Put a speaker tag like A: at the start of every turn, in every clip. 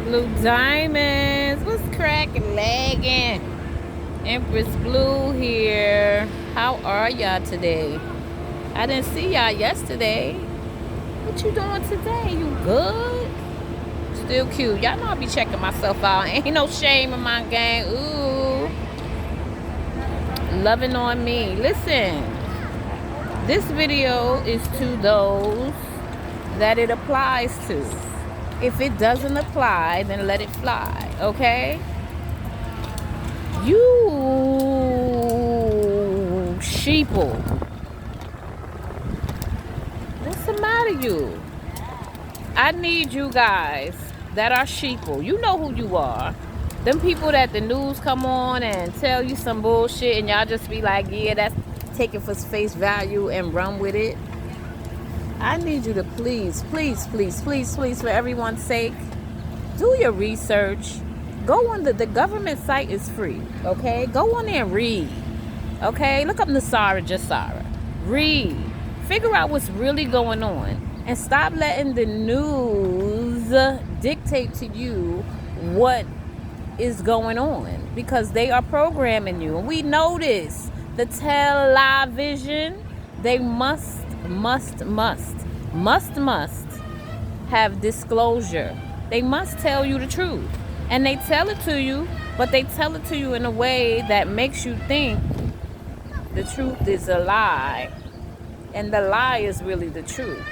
A: Blue Diamonds, what's cracking, lagging? Empress Blue here. How are y'all today? I didn't see y'all yesterday. What you doing today? You good? Still cute. Y'all know I be checking myself out. Ain't no shame in my gang. Ooh. Loving on me. Listen, this video is to those that it applies to. If it doesn't apply, then let it fly, okay? You sheeple. What's the matter, you? I need you guys that are sheeple. You know who you are. Them people that the news come on and tell you some bullshit and y'all just be like, yeah, that's take it for face value and run with it. I need you to please, for everyone's sake, do your research. Go on the government site is free, okay? Go on there and read, okay? Look up Nasara Jasara. Read. Figure out what's really going on. And stop letting the news dictate to you what is going on. Because they are programming you. And we know this. The television, they must have disclosure. They must tell you the truth. And they tell it to you, but they tell it to you in a way that makes you think the truth is a lie. And the lie is really the truth.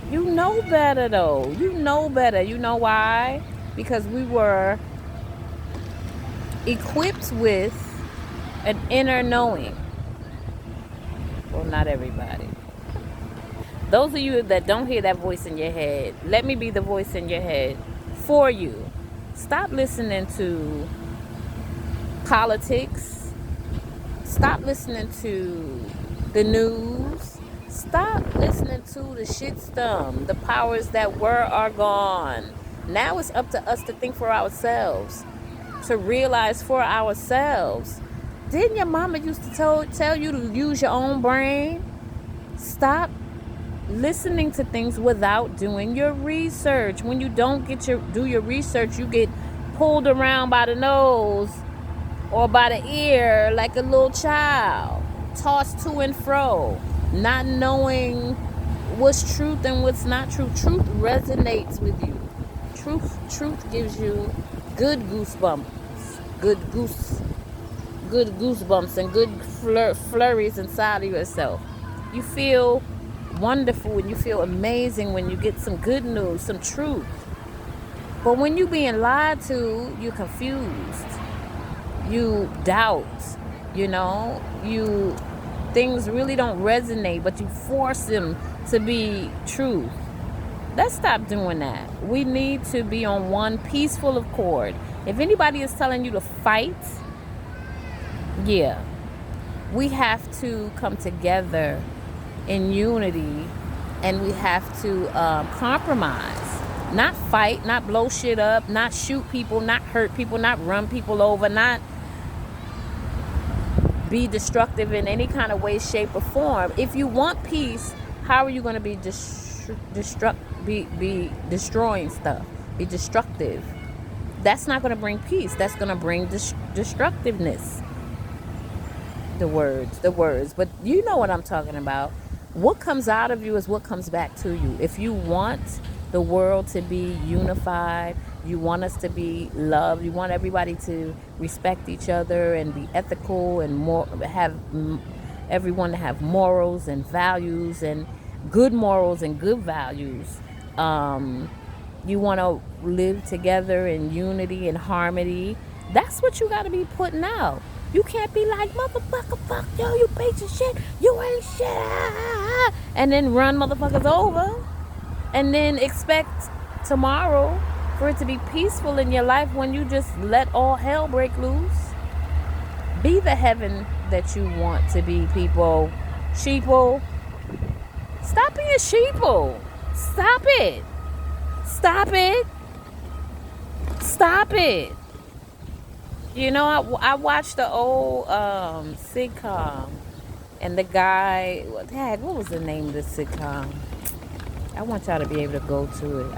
A: You know better though. You know better. You know why? Because we were equipped with an inner knowing. Well, not everybody. Those of you that don't hear that voice in your head, let me be the voice in your head for you. Stop listening to politics. Stop listening to the news. Stop listening to the shitstorm. The powers that were are gone. Now it's up to us to think for ourselves, to realize for ourselves. Didn't your mama used to tell you to use your own brain? Stop listening to things without doing your research. When you don't do your research, you get pulled around by the nose or by the ear like a little child, tossed to and fro, not knowing what's truth and what's not true. Truth resonates with you. Truth gives you good goosebumps, good goosebumps and good flurries inside of yourself. You feel wonderful and you feel amazing when you get some good news, some truth. But when you're being lied to, you're confused. You doubt, things really don't resonate, but you force them to be truth. Let's stop doing that. We need to be on one peaceful accord. If anybody is telling you to fight, yeah, we have to come together in unity, and we have to compromise, not fight, not blow shit up, not shoot people, not hurt people, not run people over, not be destructive in any kind of way, shape, or form. If you want peace, how are you going to be be destroying stuff, be destructive? That's not going to bring peace. That's going to bring destructiveness. The words, but you know what I'm talking about. What comes out of you is what comes back to you. If you want the world to be unified, you want us to be loved, you want everybody to respect each other and be ethical and have everyone to have morals and values and good morals and good values. You want to live together in unity and harmony. That's what you got to be putting out. You can't be like, motherfucker, fuck yo, you piece of shit, you ain't shit, and then run motherfuckers over, and then expect tomorrow for it to be peaceful in your life when you just let all hell break loose. Be the heaven that you want to be, people. Sheeple. Stop being sheeple. Stop it. Stop it. Stop it. I watched the old sitcom, and the guy, what was the name of the sitcom? I want y'all to be able to go to it.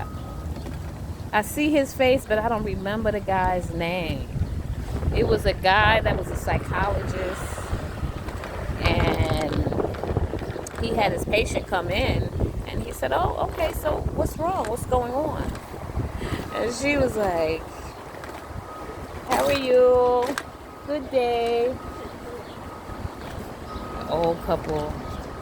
A: I see his face, but I don't remember the guy's name. It was a guy that was a psychologist, and he had his patient come in, and he said, "Oh, okay, so what's wrong? What's going on?" And she was like, "How are you? Good day." Old couple.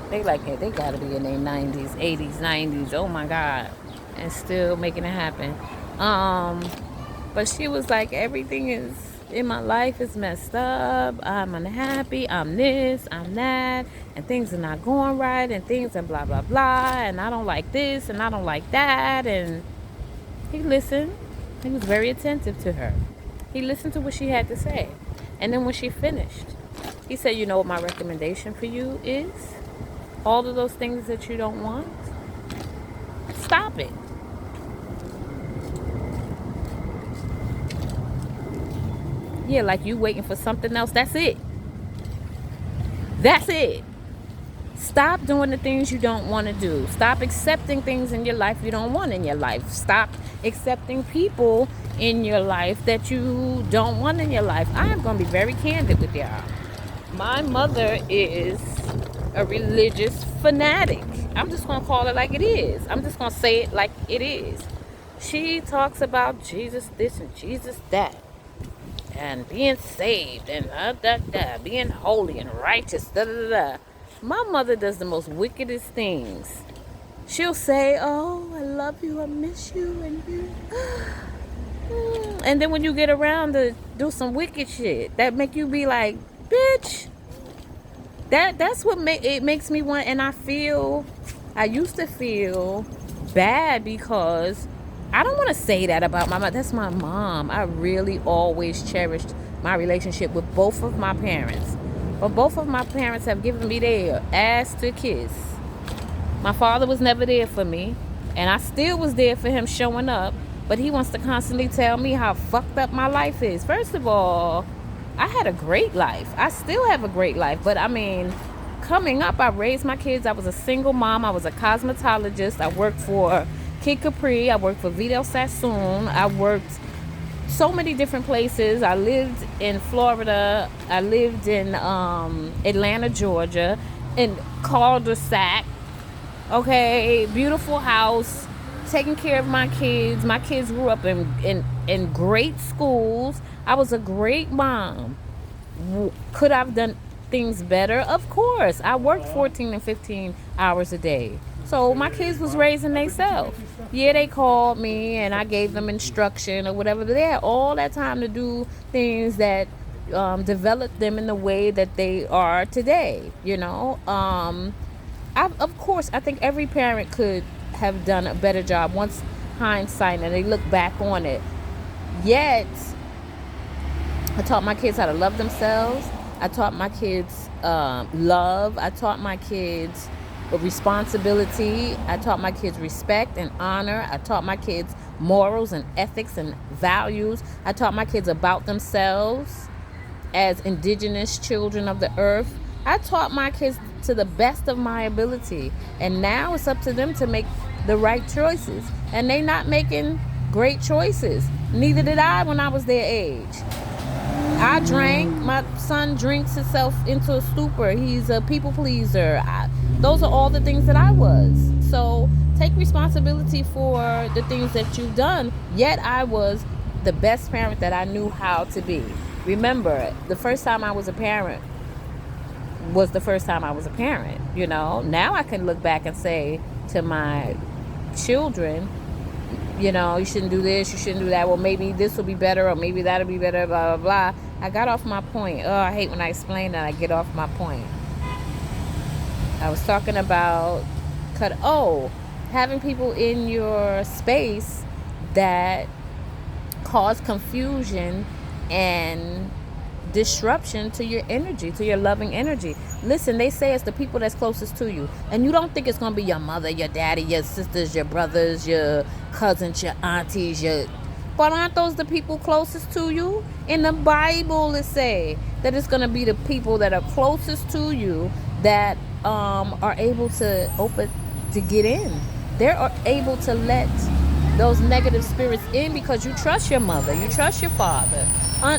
A: They like it. They gotta be in their 90s, 80s, 90s. Oh my God. And still making it happen. But she was like, everything is in my life is messed up. I'm unhappy. I'm this, I'm that. And things are not going right. And things are blah, blah, blah. And I don't like this and I don't like that. And he listened. He was very attentive to her. He listened to what she had to say. And then when she finished, he said, "You know what my recommendation for you is? All of those things that you don't want, stop it." Yeah, like you waiting for something else. That's it. That's it. Stop doing the things you don't want to do. Stop accepting things in your life you don't want in your life. Stop accepting people in your life that you don't want in your life. I am going to be very candid with y'all. My mother is a religious fanatic. I'm just going to call it like it is. I'm just going to say it like it is. She talks about Jesus this and Jesus that, and being saved and being holy and righteous. Da, da, da. My mother does the most wickedest things. She'll say, "Oh, I love you, I miss you, and you." And then when you get around to do some wicked shit, that make you be like, "Bitch." That's what it makes me want. And I used to feel bad because I don't want to say that about my mom. That's my mom. I really always cherished my relationship with both of my parents. But both of my parents have given me their ass to kiss. My father was never there for me, and I still was there for him showing up. But he wants to constantly tell me how fucked up my life is. First of all, I had a great life. I still have a great life. But I mean, coming up, I raised my kids. I was a single mom. I was a cosmetologist. I worked for Kid Capri. I worked for Vito Sassoon. I worked so many different places. I lived in Florida. I lived in Atlanta, Georgia, in cul-de-sac. Okay, beautiful house. Taking care of my kids. My kids grew up in great schools. I was a great mom. Could I have done things better? Of course. I worked 14 and 15 hours a day. So my kids was raising themselves. Yeah, they called me and I gave them instruction or whatever. But they had all that time to do things that developed them in the way that they are today. You know, of course, I think every parent could have done a better job once hindsight and they look back on it. Yet, I taught my kids how to love themselves. I taught my kids love. I taught my kids responsibility. I taught my kids respect and honor. I taught my kids morals and ethics and values. I taught my kids about themselves as indigenous children of the earth. I taught my kids to the best of my ability. And now it's up to them to make the right choices. And they not making great choices. Neither did I when I was their age. I drank. My son drinks himself into a stupor. He's a people pleaser. Those are all the things that I was. So take responsibility for the things that you've done. Yet I was the best parent that I knew how to be. Remember, the first time I was a parent was the first time I was a parent. You know, now I can look back and say to my children, you know, you shouldn't do this, you shouldn't do that. Well, maybe this will be better, or maybe that'll be better, blah, blah, blah. I got off my point. Oh, I hate when I explain that. I get off my point. I was talking about having people in your space that cause confusion and disruption to your energy, to your loving energy. Listen, they say it's the people that's closest to you, and you don't think it's going to be your mother, your daddy, your sisters, your brothers, your cousins, your aunties, but aren't those the people closest to you? In the Bible it say that it's going to be the people that are closest to you that are able to get in. They're able to let those negative spirits in because you trust your mother, you trust your father,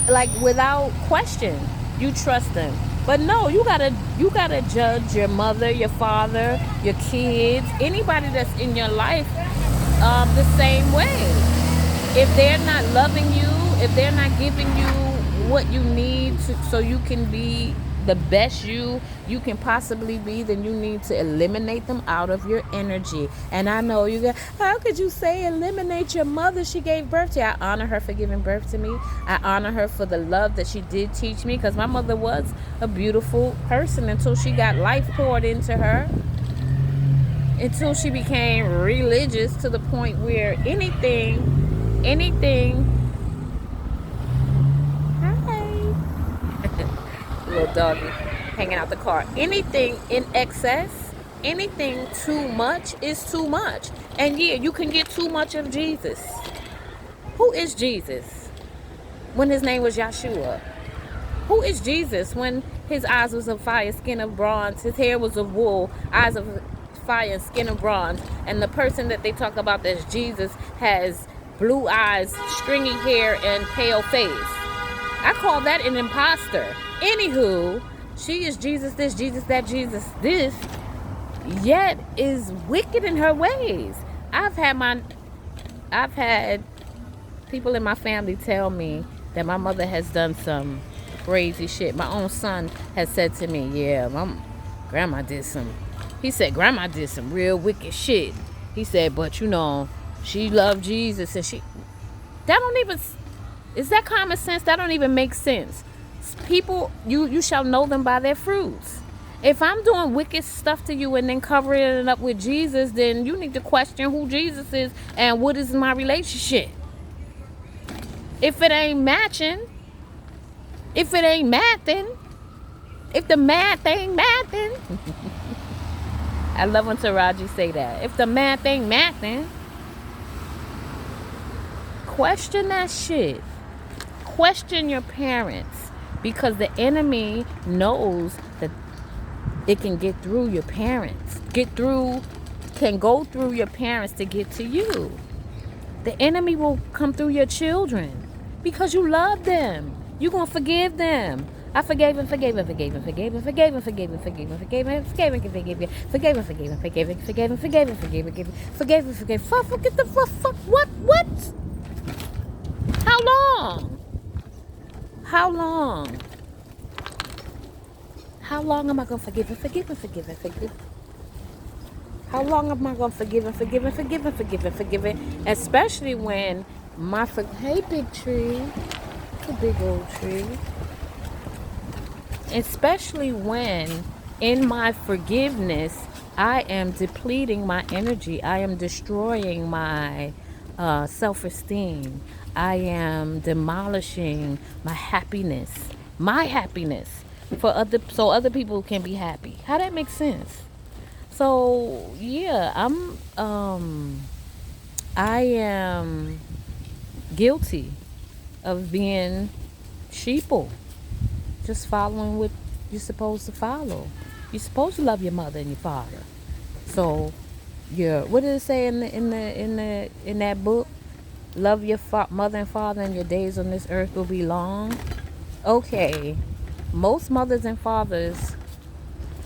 A: like without question, you trust them. But no, you gotta judge your mother, your father, your kids, anybody that's in your life the same way. If they're not loving you, if they're not giving you what you need so you can be the best you can possibly be, then you need to eliminate them out of your energy. And I know you go, how could you say eliminate your mother? She gave birth to you. I honor her for giving birth to me. I honor her for the love that she did teach me, because my mother was a beautiful person until she got life poured into her, until she became religious to the point where anything, hi, little doggy hanging out the car, anything in excess, anything too much is too much. And yeah, you can get too much of Jesus. Who is Jesus when his name was Yahshua? Who is Jesus when his eyes was of fire, skin of bronze, his hair was of wool, eyes of fire, skin of bronze, and the person that they talk about as Jesus has blue eyes, stringy hair, and pale face? I call that an imposter. Anywho, she is Jesus this, Jesus that, Jesus this, yet is wicked in her ways. I've had people in my family tell me that my mother has done some crazy shit. My own son has said to me, yeah, grandma did some, he said, grandma did some real wicked shit. He said, but you know, she loved Jesus, and that don't even, is that common sense? That don't even make sense. People, you shall know them by their fruits. If I'm doing wicked stuff to you and then covering it up with Jesus, then you need to question who Jesus is and what is my relationship. If it ain't matching, if it ain't mathing, if the math ain't mathing. I love when Taraji say that. If the math ain't mathing, question that shit. Question your parents, because the enemy knows that it can get through your parents. Can go through your parents to get to you. The enemy will come through your children because you love them. You're going to forgive them. I forgave him, forgave him, forgave him, forgave him, forgave him, forgave him, forgave him, forgave him, forgave him, forgave him, forgave him, forgave him, forgave him, forgave him, forgave him, forgave him, forgave him, forgave him, forget the fuck, what? How long? How long? How long am I going to forgive him, forgive him, forgive him, forgive him? How long am I going to forgive him, forgive him, forgive him, forgive him, forgive him? Especially when hey, big tree. It's a big old tree. Especially when in my forgiveness, I am depleting my energy. I am destroying my self-esteem. I am demolishing my happiness so other people can be happy. How that makes sense? So yeah, I am guilty of being sheeple, just following what you're supposed to follow. You're supposed to love your mother and your father. So, what did it say in that book? Love your mother and father, and your days on this earth will be long. Okay, most mothers and fathers,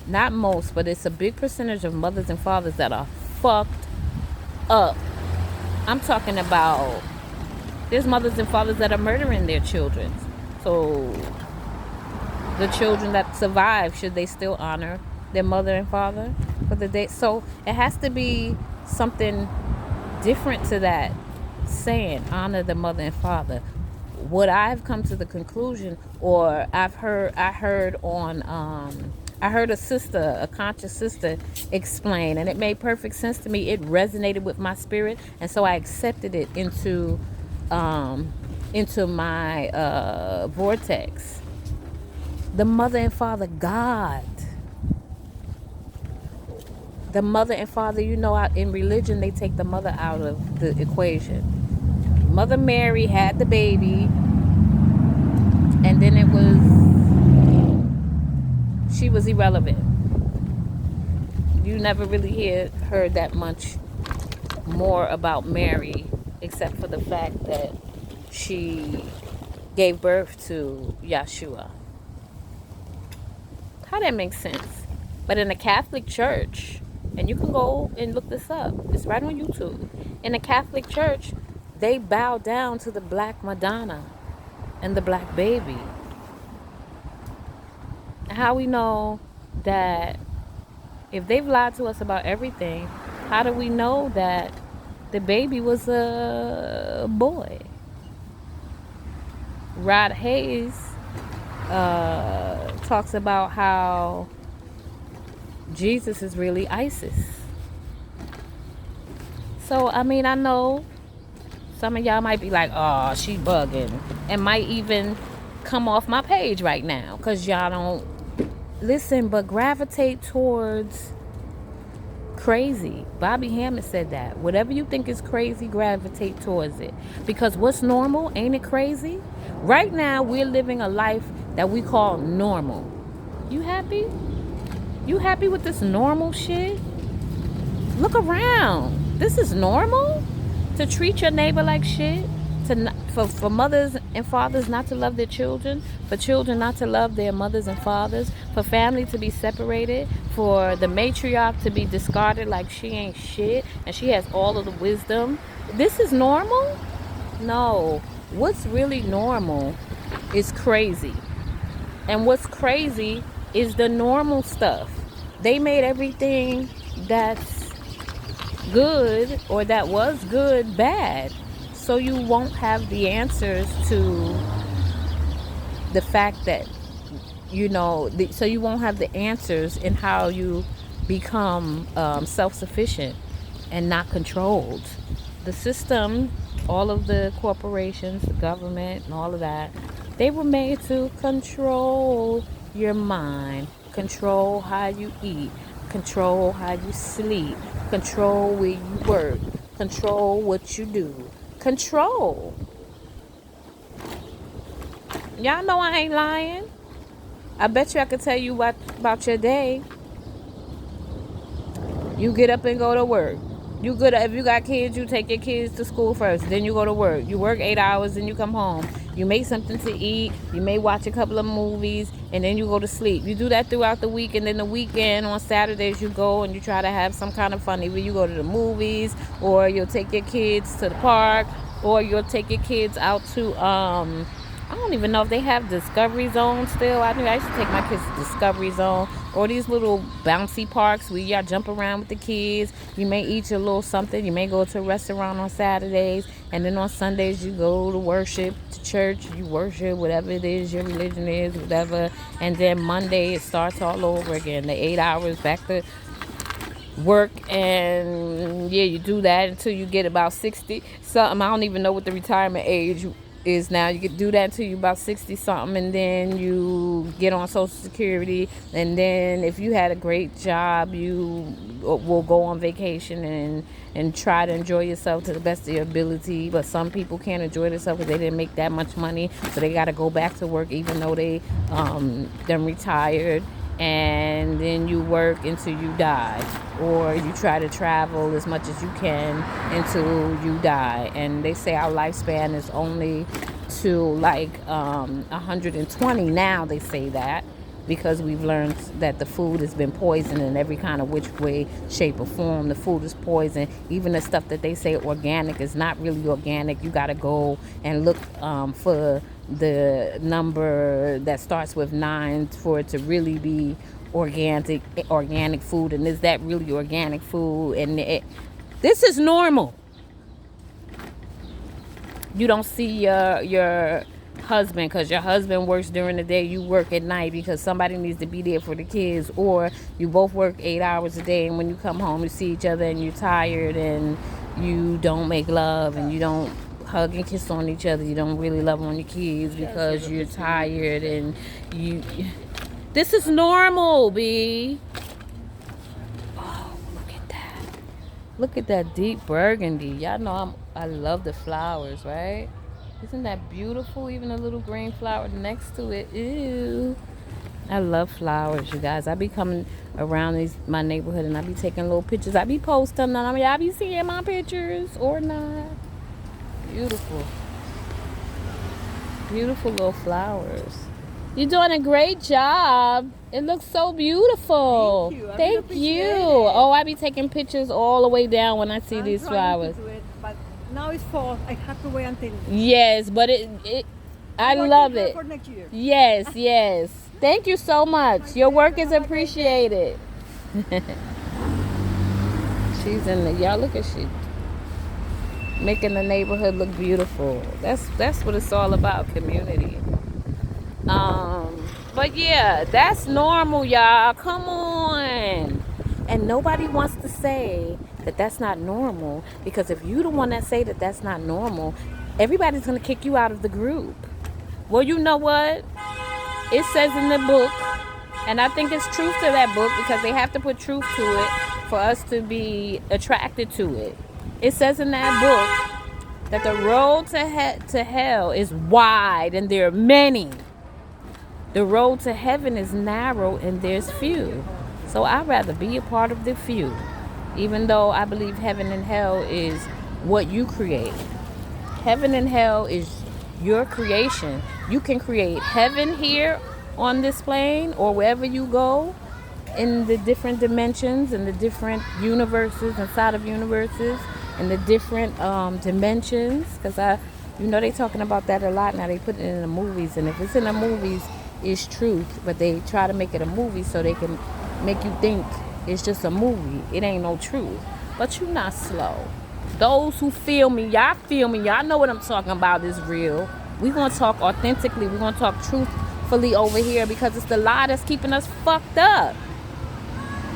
A: not most, but it's a big percentage of mothers and fathers that are fucked up. I'm talking about, there's mothers and fathers that are murdering their children. So the children that survive, should they still honor their mother and father for the day? So it has to be something different to that saying, honor the mother and father. What I've come to the conclusion, or I heard a sister, a conscious sister, explain, and it made perfect sense to me. It resonated with my spirit, and so I accepted it into my vortex. The mother and father, God. The mother and father, in religion, they take the mother out of the equation. Mother Mary had the baby, and then she was irrelevant. You never really heard that much more about Mary except for the fact that she gave birth to Yeshua. How that makes sense? But in the Catholic Church, and you can go and look this up, it's right on YouTube. In the Catholic Church, they bow down to the Black Madonna and the Black baby. How we know that if they've lied to us about everything, how do we know that the baby was a boy? Rod Hayes talks about how Jesus is really ISIS. So, I mean, I know some of y'all might be like, oh, she bugging, and might even come off my page right now because y'all don't listen, but gravitate towards crazy. Bobby Hammond said that. Whatever you think is crazy, gravitate towards it. Because what's normal, ain't it crazy? Right now, we're living a life that we call normal. You happy? You happy with this normal shit? Look around. This is normal? To treat your neighbor like shit? For mothers and fathers not to love their children, for children not to love their mothers and fathers, for family to be separated, for the matriarch to be discarded like she ain't shit and she has all of the wisdom. This is normal? No. What's really normal is crazy. And what's crazy is the normal stuff. They made everything that's good or that was good bad. So you won't have the answers to the fact that, so you won't have the answers in how you become self-sufficient and not controlled. The system, all of the corporations, the government, and all of that, they were made to control your mind, control how you eat, control how you sleep, control where you work, control what you do. Control. Y'all know I ain't lying. I bet you I could tell you about your day. You get up and go to work. If you got kids, you take your kids to school first. Then you go to work. You work 8 hours, then you come home. You make something to eat. You may watch a couple of movies, and then you go to sleep. You do that throughout the week, and then the weekend on Saturdays you go and you try to have some kind of fun. Either you go to the movies, or you'll take your kids to the park, or you'll take your kids out to I don't even know if they have Discovery Zone still. I used to take my kids to Discovery Zone or these little bouncy parks where y'all jump around with the kids. You may eat your little something. You may go to a restaurant on Saturdays, and then on Sundays you go to worship, to church. You worship whatever it is your religion is, whatever. And then Monday it starts all over again. The 8 hours back to work, and yeah, you do that until you get about 60 something. I don't even know what the retirement age is now. You could do that until you about 60 something, and then you get on Social Security, and then if you had a great job, you will go on vacation and try to enjoy yourself to the best of your ability. But some people can't enjoy themselves because they didn't make that much money, so they got to go back to work even though they done retired. And then you work until you die, or you try to travel as much as you can until you die. And they say our lifespan is only to like 120 now. They say that because we've learned that the food has been poisoned in every kind of which way, shape, or form. The food is poison. Even the stuff that they say organic is not really organic. You got to go and look for the number that starts with 9 for it to really be organic food. And is that really organic food? And this is normal. You don't see your husband because your husband works during the day, you work at night because somebody needs to be there for the kids, or you both work 8 hours a day, and when you come home you see each other and you're tired and you don't make love and you don't hug and kiss on each other. You don't really love on your kids because you're tired, and this is normal, B. Oh, look at that deep burgundy. Y'all know I love the flowers, right? Isn't that beautiful? Even a little green flower next to it. Ew. I love flowers, you guys. I be coming around my neighborhood and I be taking little pictures. I be posting them. Y'all be seeing my pictures or not? Beautiful. Beautiful little flowers. You're doing a great job. It looks so beautiful.
B: Thank you. I really
A: Thank
B: appreciate
A: you.
B: it.
A: Oh, I be taking pictures all the way down when I see
B: I'm
A: these
B: trying
A: flowers.
B: to do it, but now it's fall. I have to wait until.
A: Yes, but I
B: I'm
A: love
B: working
A: it.
B: for next year.
A: Yes, yes. Thank you so much. Your work is appreciated. She's in the, y'all look at she making the neighborhood look beautiful. That's what it's all about, community. But yeah, that's normal, y'all. Come on. And nobody wants to say that that's not normal, because if you the one that say that that's not normal, everybody's gonna kick you out of the group. Well, you know what? It says in the book, and I think it's truth to that book, because they have to put truth to it for us to be attracted to it. It says in that book that the road to hell is wide and there are many. The road to heaven is narrow and there's few. So I'd rather be a part of the few, even though I believe heaven and hell is what you create. Heaven and hell is your creation. You can create heaven here on this plane or wherever you go in the different dimensions and the different universes inside of universes and the different dimensions, because they talking about that a lot now. They put it in the movies, and if it's in the movies, it's truth, but they try to make it a movie so they can make you think it's just a movie. It ain't no truth. But you not slow. Those who feel me, y'all know what I'm talking about is real. We gonna talk authentically. We gonna talk truthfully over here, because it's the lie that's keeping us fucked up.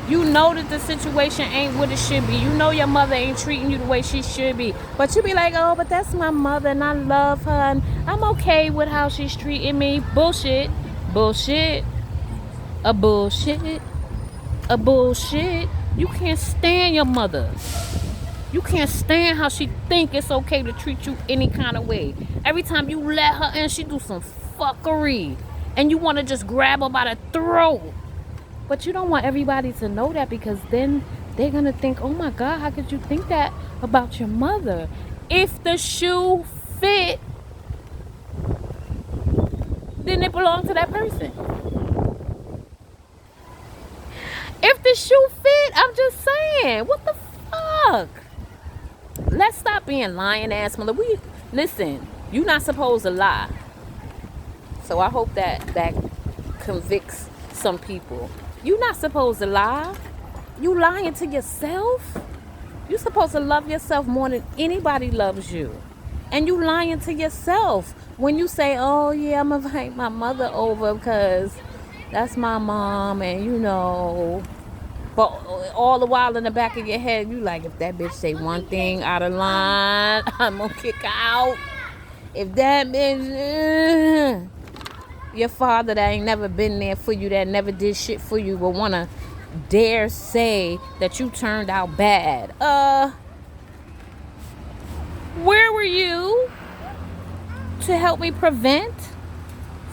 A: You know that the situation ain't what it should be. You know your mother ain't treating you the way she should be. But you be like, oh, but that's my mother and I love her and I'm okay with how she's treating me. Bullshit. Bullshit. A bullshit. A bullshit. You can't stand your mother. You can't stand how she think it's okay to treat you any kind of way. Every time you let her in, she do some fuckery. And you want to just grab her by the throat. But you don't want everybody to know that, because then they're going to think, oh my God, how could you think that about your mother? If the shoe fit, then it belongs to that person. If the shoe fit, I'm just saying, what the fuck? Let's stop being lying ass mother. Listen, you're not supposed to lie. So I hope that convicts some people. You're not supposed to lie. You lying to yourself. You're supposed to love yourself more than anybody loves you. And you lying to yourself when you say, oh yeah, I'm gonna invite my mother over because that's my mom, and but all the while in the back of your head, you like, if that bitch say one thing out of line, I'm gonna kick out. If that bitch, your father that ain't never been there for you, that never did shit for you, will wanna dare say that you turned out bad. Where were you to help me prevent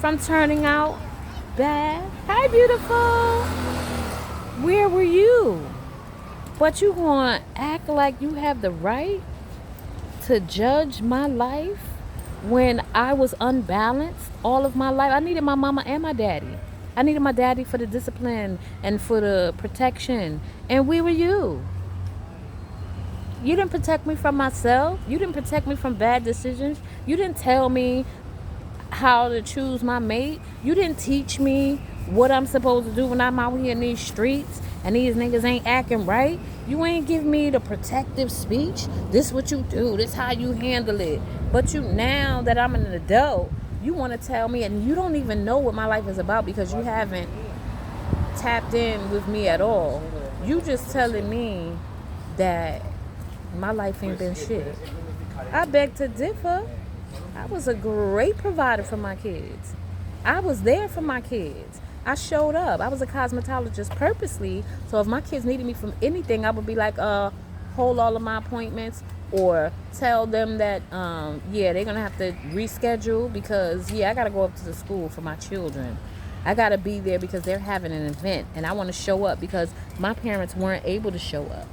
A: from turning out bad? Hi, beautiful. Where were you? But you gonna act like you have the right to judge my life when I was unbalanced all of my life. I needed my mama and my daddy. I needed my daddy for the discipline and for the protection. And where were you? You didn't protect me from myself. You didn't protect me from bad decisions. You didn't tell me how to choose my mate. You didn't teach me what I'm supposed to do when I'm out here in these streets and these niggas ain't acting right. You ain't give me the protective speech. This what you do. This how you handle it. But now that I'm an adult, you want to tell me, and you don't even know what my life is about because you haven't tapped in with me at all. You just telling me that my life ain't been shit. I beg to differ. I was a great provider for my kids. I was there for my kids. I showed up. I was a cosmetologist purposely. So if my kids needed me from anything, I would be like, hold all of my appointments, or tell them that, they're going to have to reschedule because, I got to go up to the school for my children. I got to be there because they're having an event and I want to show up because my parents weren't able to show up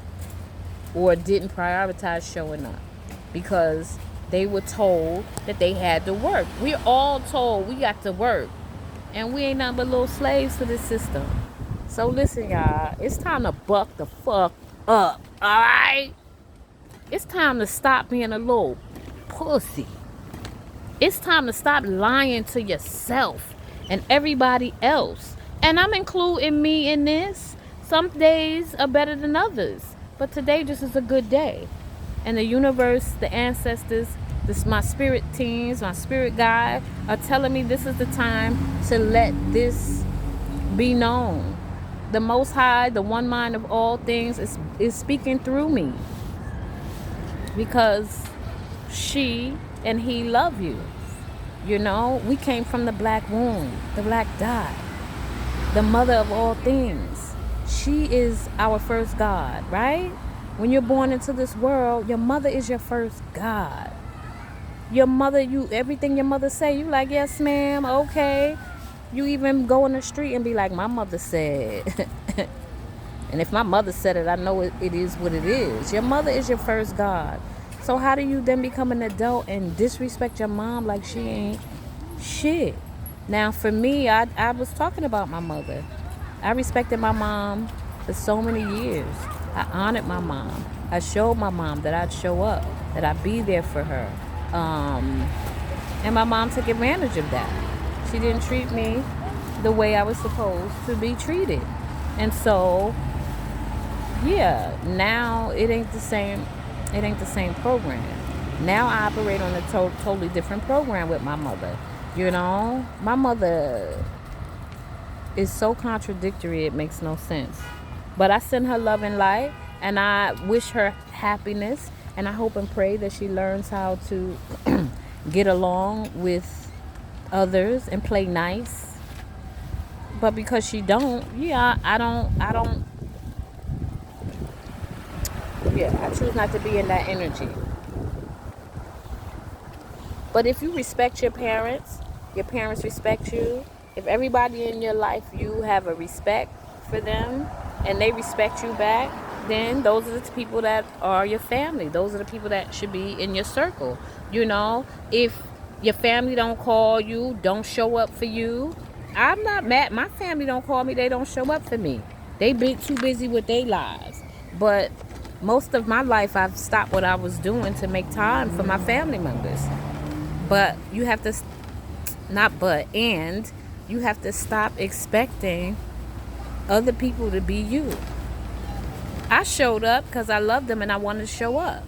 A: or didn't prioritize showing up because they were told that they had to work. We're all told we got to work. And we ain't nothing but little slaves to this system. So listen, y'all. It's time to buck the fuck up. Alright? It's time to stop being a little pussy. It's time to stop lying to yourself and everybody else. And I'm including me in this. Some days are better than others. But today just is a good day. And the universe, the ancestors, my spirit teams, my spirit guide are telling me this is the time to let this be known. The Most High, the one mind of all things, is speaking through me. Because she and he love you. You know, we came from the black womb, the black dot, the mother of all things. She is our first God, right? When you're born into this world, your mother is your first God. Your mother, everything your mother say, you like, yes, ma'am, okay. You even go in the street and be like, my mother said. And if my mother said it, I know it is what it is. Your mother is your first God. So how do you then become an adult and disrespect your mom like she ain't shit? Now, for me, I was talking about my mother. I respected my mom for so many years. I honored my mom. I showed my mom that I'd show up, that I'd be there for her. And my mom took advantage of that. She didn't treat me the way I was supposed to be treated. And so, yeah, now it ain't the same program. Now I operate on a totally different program with my mother. You know, my mother is so contradictory, it makes no sense. But I send her love and light, and I wish her happiness, and I hope and pray that she learns how to get along with others and play nice. But because she don't, I choose not to be in that energy. But if you respect your parents respect you. If everybody in your life, you have a respect for them and they respect you back, then those are the people that are your family. Those are the people that should be in your circle. You know, if your family don't call you, don't show up for you, I'm not mad. My family don't call me, they don't show up for me. They been too busy with their lives. But most of my life, I've stopped what I was doing to make time for my family members. But you have to, you have to stop expecting other people to be you. I showed up because I loved them and I wanted to show up.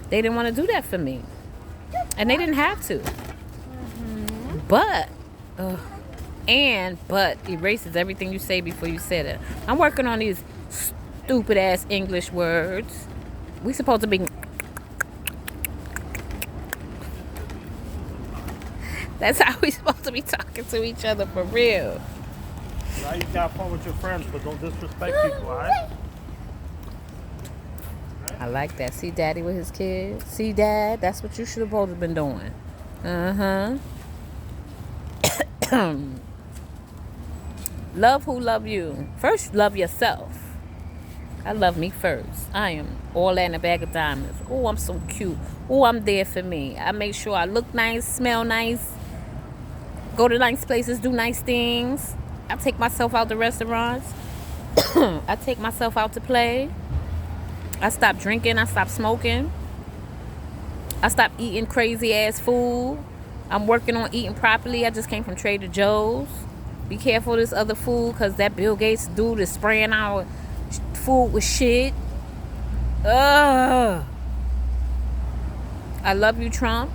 A: They didn't want to do that for me. And they didn't have to. But erases everything you say before you said it. I'm working on these stupid ass English words. We supposed to be. That's how we supposed to be talking to each other for real.
C: Right, you got fun with your friends, but don't disrespect people, alright?
A: I like that. See daddy with his kids? See dad? That's what you should have both been doing. Love who love you. First, love yourself. I love me first. I am all that in a bag of diamonds. Oh, I'm so cute. Oh, I'm there for me. I make sure I look nice, smell nice, go to nice places, do nice things. I take myself out to restaurants. I take myself out to play. I stop drinking. I stop smoking. I stop eating crazy ass food. I'm working on eating properly. I just came from Trader Joe's. Be careful of this other food because that Bill Gates dude is spraying our food with shit. Ugh. I love you, Trump.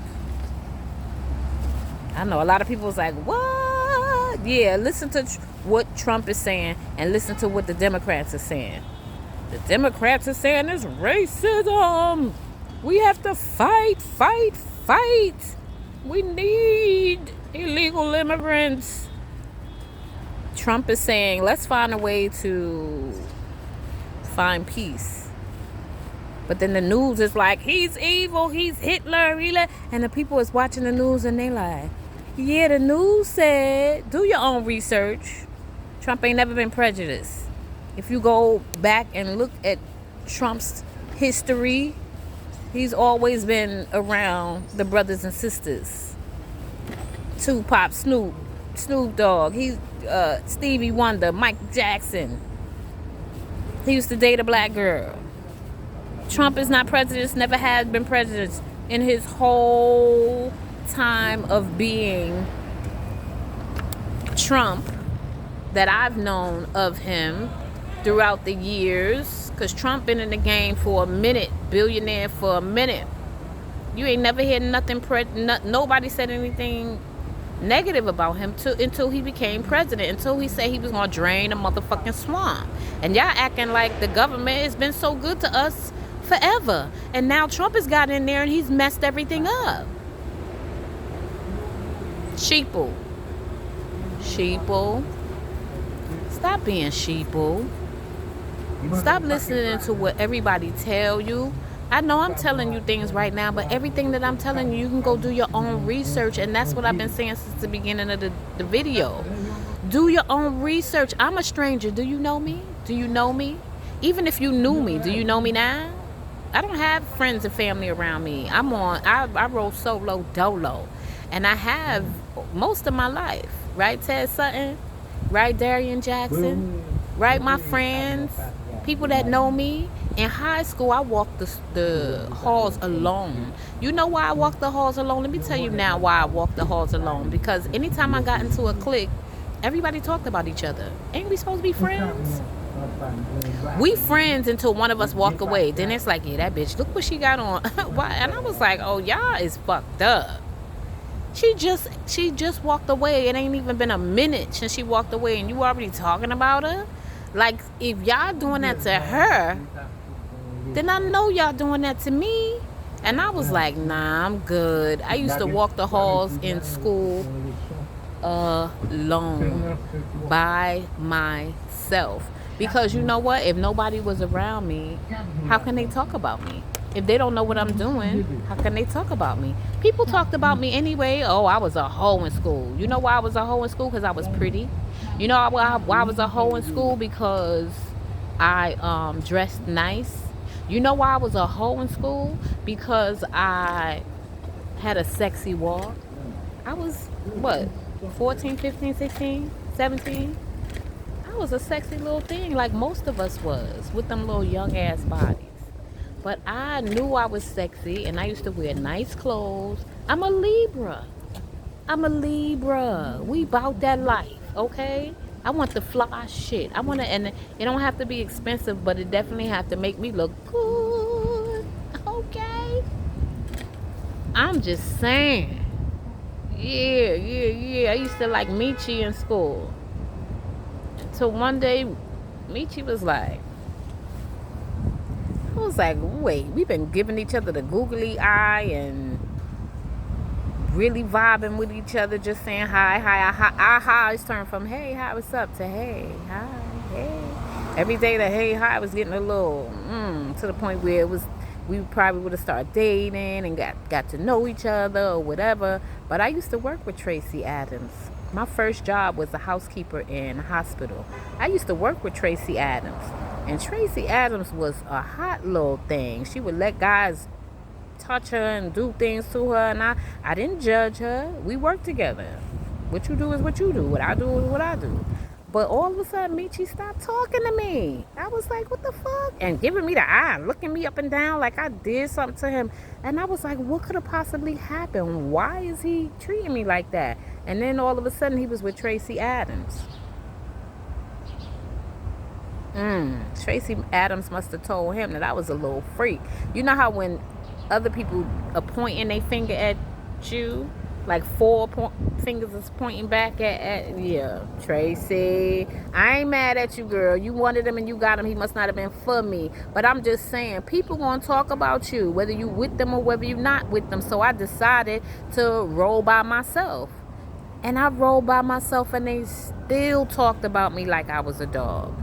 A: I know a lot of people was like, what? Yeah, listen to what Trump is saying and listen to what the Democrats are saying. The Democrats are saying it's racism. We have to fight. We need illegal immigrants. Trump is saying, let's find a way to find peace. But then the news is like, he's evil, he's Hitler, and the people is watching the news and they like, yeah, the news said, do your own research. Trump ain't never been prejudiced. If you go back and look at Trump's history, He's always been around the brothers and sisters. Tupac, Snoop Dogg. He's Stevie Wonder, Michael Jackson. He used to date a black girl. Trump is not president, never has been president in his whole time of being Trump that I've known of him throughout the years. Because Trump been in the game for a minute, billionaire for a minute. You ain't never heard nothing, nobody said anything negative about him until he became president, until he said he was going to drain a motherfucking swamp. And y'all acting like the government has been so good to us forever. And now Trump has got in there and he's messed everything up. Sheeple. Stop being sheeple. Stop listening to what everybody tell you. I know I'm telling you things right now, but everything that I'm telling you, you can go do your own research. And that's what I've been saying since the beginning of the video. Do your own research. I'm a stranger. Do you know me? Do you know me? Even if you knew me, do you know me now? I don't have friends and family around me. I roll solo dolo. And I have most of my life. Right, Ted Sutton? Right, Darian Jackson? Right, my friends? People that know me. In high school, I walked the halls alone. You know why I walked the halls alone? Let me tell you now why I walked the halls alone. Because anytime I got into a clique, everybody talked about each other. Ain't we supposed to be friends? We friends until one of us walk away. Then it's like, yeah, that bitch, look what she got on. Why? And I was like, oh, y'all is fucked up. She just walked away. It ain't even been a minute since she walked away, and you already talking about her? Like, if y'all doing that to her, then I know y'all doing that to me. And I was like, nah, I'm good. I used to walk the halls in school alone, by myself. Because you know what? If nobody was around me, how can they talk about me? If they don't know what I'm doing, how can they talk about me? People talked about me anyway. Oh, I was a hoe in school. You know why I was a hoe in school? Because I was pretty. You know why I was a hoe in school? Because I dressed nice. You know why I was a hoe in school? Because I had a sexy walk. I was, what, 14, 15, 16, 17? I was a sexy little thing like most of us was, with them little young ass bodies. But I knew I was sexy, and I used to wear nice clothes. I'm a Libra. We bout that life, okay? I want the fly shit. I want to, and it don't have to be expensive, but it definitely have to make me look good, okay? I'm just saying. Yeah. I used to like Michi in school. So one day, Michi was like, I was like, wait, we've been giving each other the googly eye and really vibing with each other, just saying hi. Our highs turned from hey, hi, what's up, to hey, hi, hey. Every day the hey, hi was getting a little, to the point where we probably would have started dating and got to know each other or whatever. But I used to work with Tracy Adams. My first job was a housekeeper in a hospital. I used to work with Tracy Adams. And Tracy Adams was a hot little thing. She would let guys touch her and do things to her. And I didn't judge her. We worked together. What you do is what you do. What I do is what I do. But all of a sudden, Michi stopped talking to me. I was like, what the fuck? And giving me the eye, looking me up and down like I did something to him. And I was like, what could have possibly happened? Why is he treating me like that? And then all of a sudden, he was with Tracy Adams. Tracy Adams must have told him that I was a little freak. You know how when other people are pointing their finger at you, like fingers is pointing back at yeah, Tracy, I ain't mad at you, girl. You wanted him and you got him. He must not have been for me. But I'm just saying, people gonna talk about you, whether you with them or whether you not with them. So I decided to roll by myself. And I rolled by myself, and they still talked about me like I was a dog.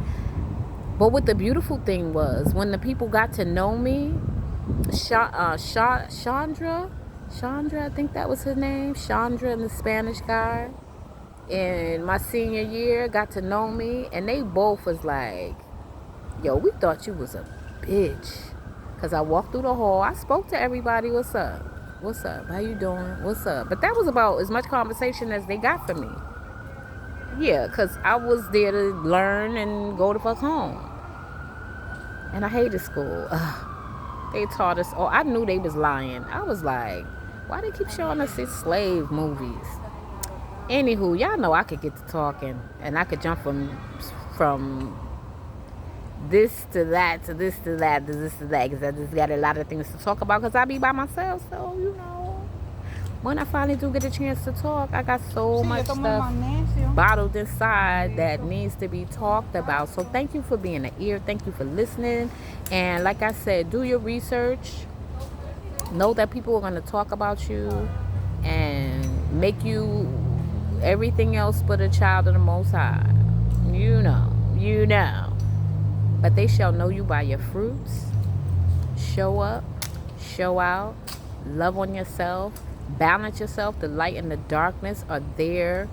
A: But what the beautiful thing was, when the people got to know me, Chandra, I think that was her name, Chandra, and the Spanish guy, in my senior year, got to know me, and they both was like, yo, we thought you was a bitch. Because I walked through the hall. I spoke to everybody. What's up? What's up? How you doing? What's up? But that was about as much conversation as they got from me. Yeah, because I was there to learn and go the fuck home. And I hated school. Ugh. They taught us. Oh, I knew they was lying. I was like, why they keep showing us these slave movies? Anywho, y'all know I could get to talking. And I could jump from this to that to this to that to this to that, because I just got a lot of things to talk about because I be by myself. So when I finally do get a chance to talk, I got so much stuff bottled inside that needs to be talked about. So thank you for being an ear. Thank you for listening. And like I said, do your research. Know that people are going to talk about you and make you everything else but a child of the Most High. You know. But they shall know you by your fruits. Show up, show out, love on yourself, balance yourself. The light and the darkness are there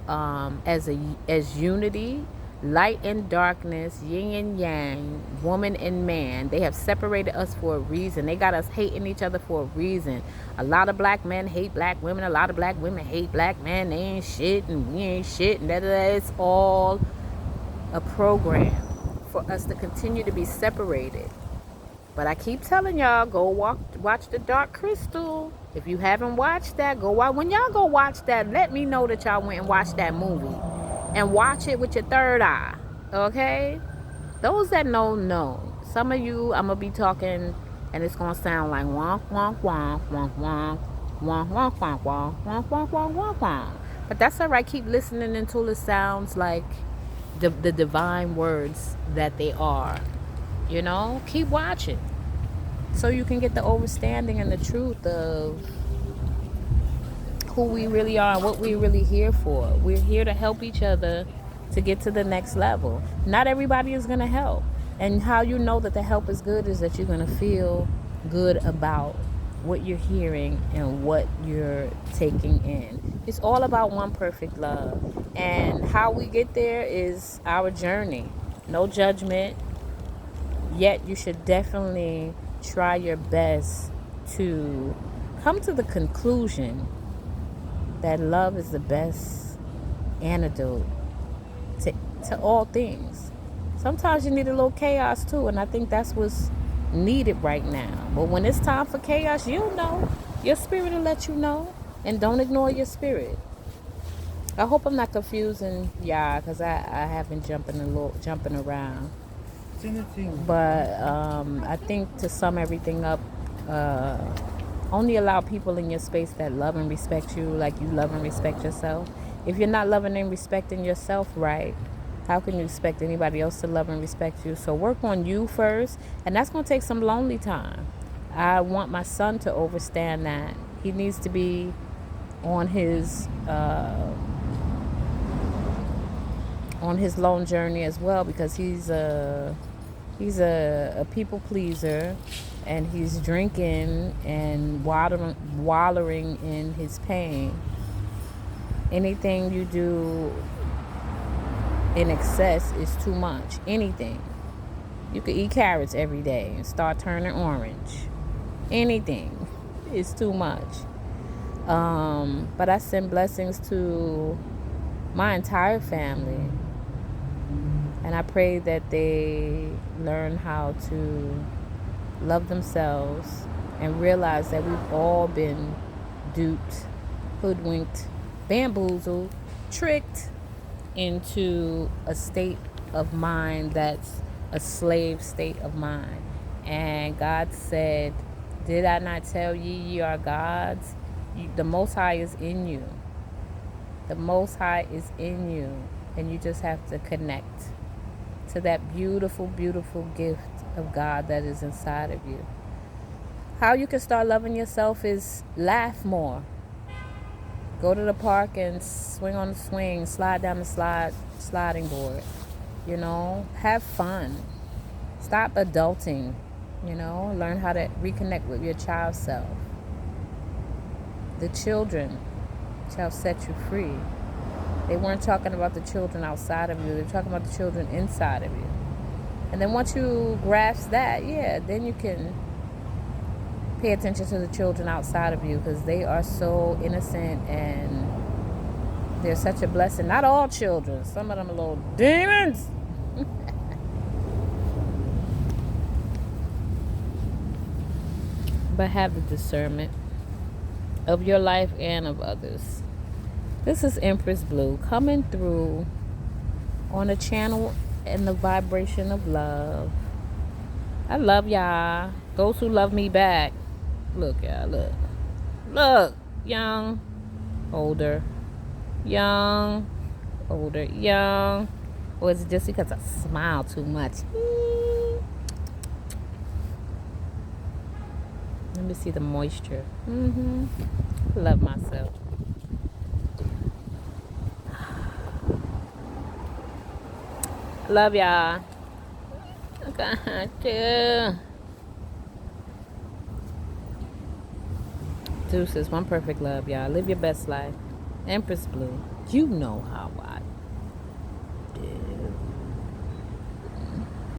A: as unity. Light and darkness, yin and yang, woman and man. They have separated us for a reason. They got us hating each other for a reason. A lot of black men hate black women. A lot of black women hate black men. They ain't shit and we ain't shit. And it's all a program for us to continue to be separated. But I keep telling y'all, go watch The Dark Crystal. If you haven't watched that, go watch. When y'all go watch that, let me know that y'all went and watched that movie. And watch it with your third eye. Okay? Those that know. Some of you, I'm going to be talking, and it's going to sound like wonk, wonk, wonk, wonk, wonk, wonk, wonk, wonk, wonk, wonk, wonk, wonk, wonk, wonk. But that's all right. Keep listening until it sounds like the divine words that they are. Keep watching so you can get the understanding and the truth of who we really are and what we're really here for. We're here to help each other to get to the next level. Not everybody is going to help. And how you know that the help is good is that you're going to feel good about what you're hearing and what you're taking in. It's all about one perfect love. And how we get there is our journey. No judgment. Yet you should definitely try your best to come to the conclusion that love is the best antidote to all things. Sometimes you need a little chaos too, and I think that's what's needed right now. But when it's time for chaos, you'll know. Your spirit will let you know, and don't ignore your spirit. I hope I'm not confusing y'all, because I have been jumping around. But I think to sum everything up, only allow people in your space that love and respect you like you love and respect yourself. If you're not loving and respecting yourself right, how can you expect anybody else to love and respect you? So work on you first, and that's going to take some lonely time. I want my son to understand that. He needs to be on his lone journey as well, because he's a people pleaser, and he's drinking and wallowing in his pain. Anything you do in excess is too much. Anything. You could eat carrots every day and start turning orange. Anything is too much. But I send blessings to my entire family. And I pray that they learn how to love themselves and realize that we've all been duped, hoodwinked, bamboozled, tricked into a state of mind that's a slave state of mind. And God said, did I not tell ye are gods? The Most High is in you. The Most High is in you. And you just have to connect to that beautiful, beautiful gift of God that is inside of you. How you can start loving yourself is laugh more. Go to the park and swing on the swing, slide down the sliding board. Have fun. Stop adulting. Learn how to reconnect with your child self. The children shall set you free. They weren't talking about the children outside of you. They're talking about the children inside of you. And then once you grasp that, then you can Pay attention to the children outside of you because they are so innocent and they're such a blessing. Not all children. Some of them are little demons. But have the discernment of your life and of others. This is Empress Blue coming through on the channel and the vibration of love. I love y'all. Those who love me back. Look, y'all, look. Look. Young, older, young, older, young. Or is it just because I smile too much? Let me see the moisture. Love myself. Love y'all. Got to. Deuces, one perfect love, y'all. Live your best life. Empress Blue. You know how I